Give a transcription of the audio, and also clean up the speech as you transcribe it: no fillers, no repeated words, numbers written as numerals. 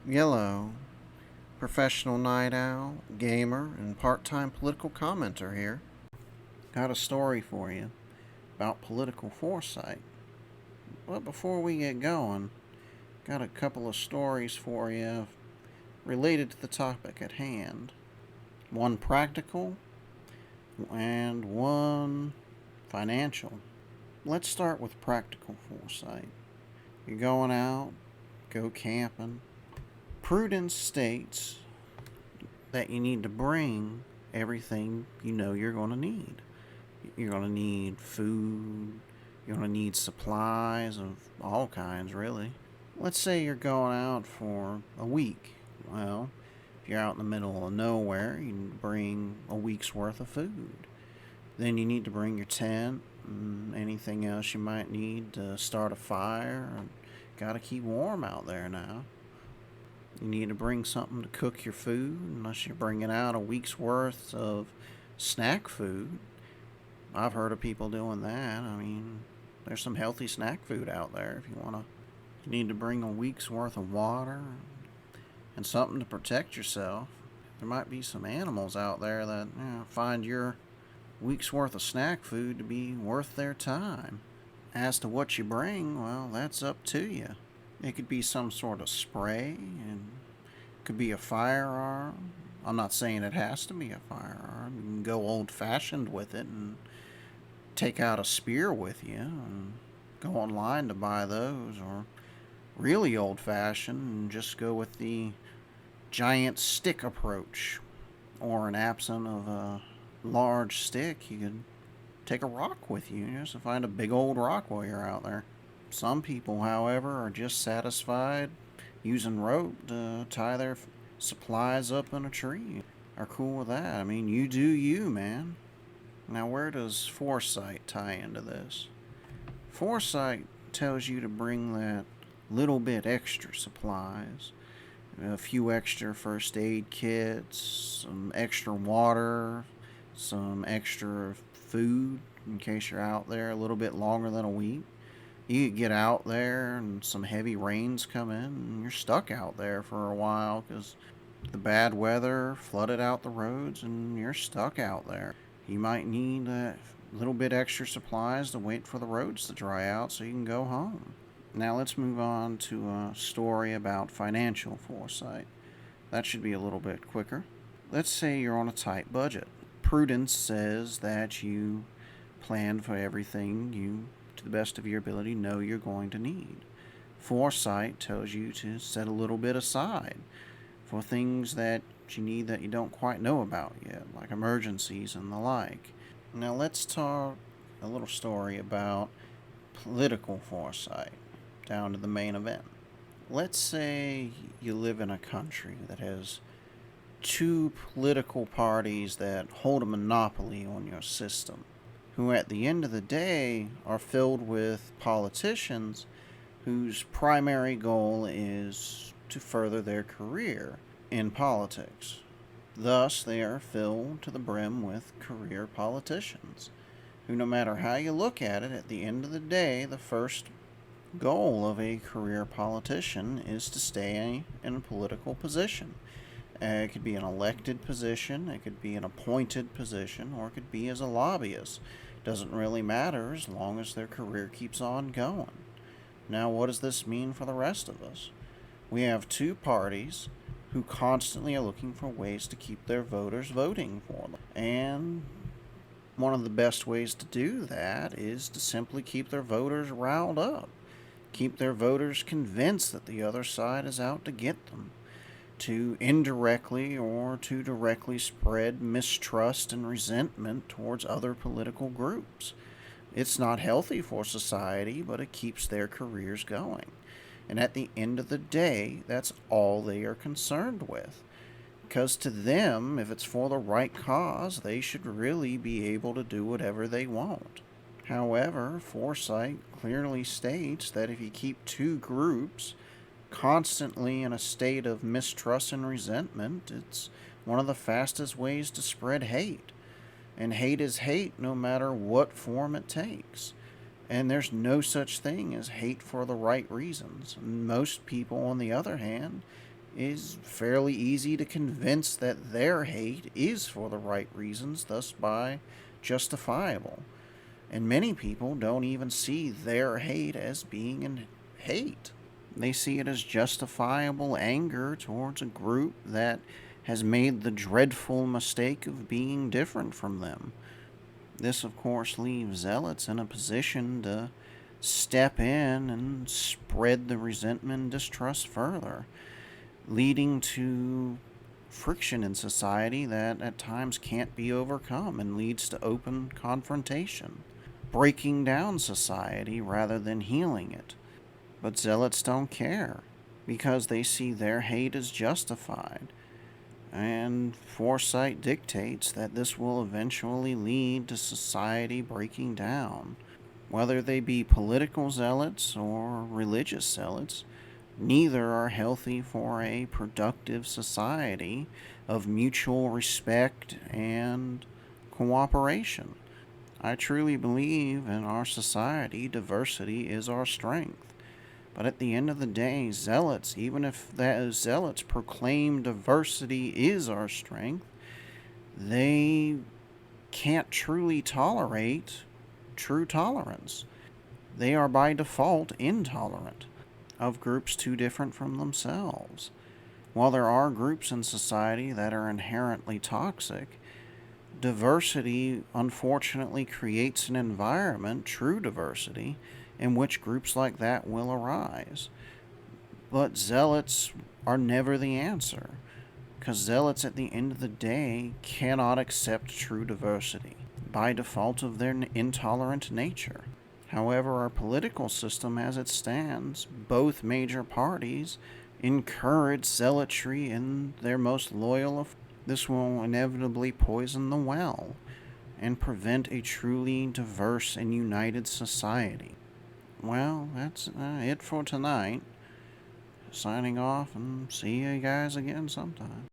Yellow, professional night owl, gamer, and part-time political commenter here. Got a story for you about political foresight. But before we get going, got a couple of stories for you related to the topic at hand. One practical and one financial. Let's start with practical foresight. You're going out, go camping. Prudence states that you need to bring everything you know you're going to need. You're going to need food, you're going to need supplies of all kinds, really. Let's say you're going out for a week. Well, if you're out in the middle of nowhere, you need to bring a week's worth of food. Then you need to bring your tent and anything else you might need to start a fire. Got to keep warm out there now. You need to bring something to cook your food, unless you're bringing out a week's worth of snack food. I've heard of people doing that. I mean, there's some healthy snack food out there if you want to. You need to bring a week's worth of water and something to protect yourself. There might be some animals out there that find your week's worth of snack food to be worth their time. As to what you bring, well, that's up to you. It could be some sort of spray, and it could be a firearm. I'm not saying it has to be a firearm. You can go old-fashioned with it and take out a spear with you and go online to buy those, or really old-fashioned and just go with the giant stick approach. Or in absence of a large stick, you could take a rock with you, just to find a big old rock while you're out there. Some people, however, are just satisfied using rope to tie their supplies up in a tree. Are cool with that. I mean, you do you, man. Now, where does foresight tie into this? Foresight tells you to bring that little bit extra supplies, a few extra first aid kits, some extra water, some extra food in case you're out there a little bit longer than a week. You could get out there and some heavy rains come in and you're stuck out there for a while because the bad weather flooded out the roads and you're stuck out there. You might need a little bit extra supplies to wait for the roads to dry out so you can go home. Now let's move on to a story about financial foresight. That should be a little bit quicker. Let's say you're on a tight budget. Prudence says that you plan for everything you, to the best of your ability, know you're going to need. Foresight tells you to set a little bit aside for things that you need that you don't quite know about yet, like emergencies and the like. Now let's talk a little story about political foresight, down to the main event. Let's say you live in a country that has two political parties that hold a monopoly on your system, who at the end of the day are filled with politicians whose primary goal is to further their career in politics. Thus, they are filled to the brim with career politicians, who, no matter how you look at the end of the day, the first goal of a career politician is to stay in a political position. It could be an elected position, it could be an appointed position, or it could be as a lobbyist. Doesn't really matter as long as their career keeps on going. Now, what does this mean for the rest of us? We have two parties who constantly are looking for ways to keep their voters voting for them. And one of the best ways to do that is to simply keep their voters riled up. Keep their voters convinced that the other side is out to get them. To indirectly or to directly spread mistrust and resentment towards other political groups. It's not healthy for society, but it keeps their careers going. And at the end of the day, that's all they are concerned with. Because to them, if it's for the right cause, they should really be able to do whatever they want. However, foresight clearly states that if you keep two groups constantly in a state of mistrust and resentment, it's one of the fastest ways to spread hate. And hate is hate no matter what form it takes. And there's no such thing as hate for the right reasons. Most people, on the other hand, is fairly easy to convince that their hate is for the right reasons, thus by justifiable. And many people don't even see their hate as being an hate. They see it as justifiable anger towards a group that has made the dreadful mistake of being different from them. This, of course, leaves zealots in a position to step in and spread the resentment and distrust further, leading to friction in society that at times can't be overcome and leads to open confrontation, breaking down society rather than healing it. But zealots don't care because they see their hate as justified. And foresight dictates that this will eventually lead to society breaking down. Whether they be political zealots or religious zealots, neither are healthy for a productive society of mutual respect and cooperation. I truly believe in our society, diversity is our strength. But at the end of the day, zealots, even if those zealots proclaim diversity is our strength, they can't truly tolerate true tolerance. They are by default intolerant of groups too different from themselves. While there are groups in society that are inherently toxic, diversity unfortunately creates an environment, true diversity, in which groups like that will arise. But zealots are never the answer, because zealots at the end of the day cannot accept true diversity by default of their intolerant nature. However, our political system as it stands, both major parties encourage zealotry in their most loyal. This will inevitably poison the well and prevent a truly diverse and united society. Well, that's it for tonight. Signing off and see you guys again sometime.